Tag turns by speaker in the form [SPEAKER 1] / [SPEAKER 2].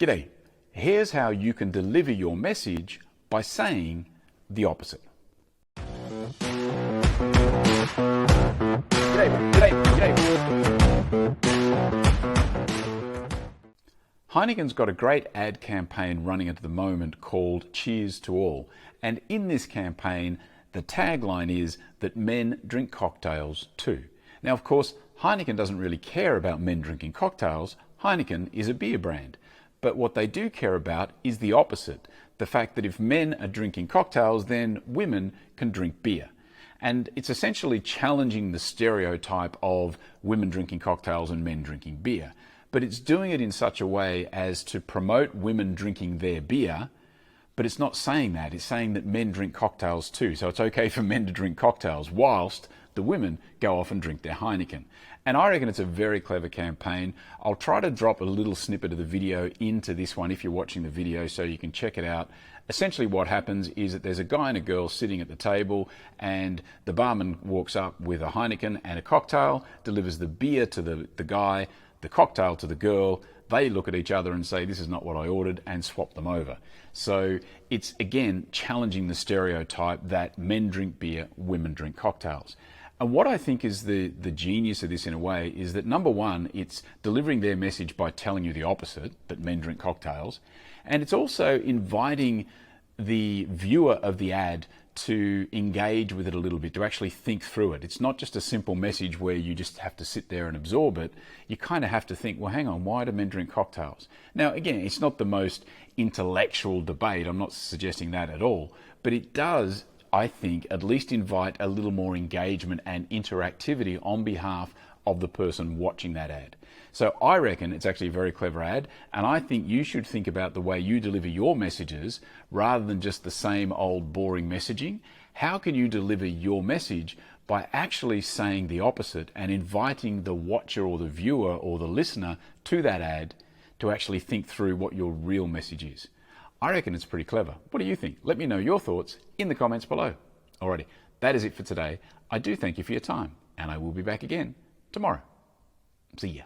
[SPEAKER 1] G'day. Here's how you can deliver your message by saying the opposite. Heineken's got a great ad campaign running at the moment called Cheers to All. And in this campaign, the tagline is that men drink cocktails too. Now, of course, Heineken doesn't really care about men drinking cocktails. Heineken is a beer brand. But what they do care about is the opposite. The fact that if men are drinking cocktails, then women can drink beer. And it's essentially challenging the stereotype of women drinking cocktails and men drinking beer. But it's doing it in such a way as to promote women drinking their beer, but it's not saying that. It's saying that men drink cocktails too. So it's okay for men to drink cocktails whilst the women go off and drink their Heineken. And I reckon it's a very clever campaign. I'll try to drop a little snippet of the video into this one if you're watching the video so you can check it out. Essentially what happens is that there's a guy and a girl sitting at the table, and the barman walks up with a Heineken and a cocktail, delivers the beer to the guy, the cocktail to the girl. They look at each other and say, this is not what I ordered, and swap them over. So it's, again, challenging the stereotype that men drink beer, women drink cocktails. And what I think is the genius of this in a way is that, number one, it's delivering their message by telling you the opposite, that men drink cocktails. And it's also inviting the viewer of the ad to engage with it a little bit, to actually think through it. It's not just a simple message where you just have to sit there and absorb it. You kind of have to think, well, hang on, why do men drink cocktails? Now, again, it's not the most intellectual debate. I'm not suggesting that at all. But it does, I think, at least invite a little more engagement and interactivity on behalf of the person watching that ad. So I reckon it's actually a very clever ad, and I think you should think about the way you deliver your messages rather than just the same old boring messaging. How can you deliver your message by actually saying the opposite and inviting the watcher or the viewer or the listener to that ad to actually think through what your real message is? I reckon it's pretty clever. What do you think? Let me know your thoughts in the comments below. Alrighty, that is it for today. I do thank you for your time, and I will be back again tomorrow. See ya.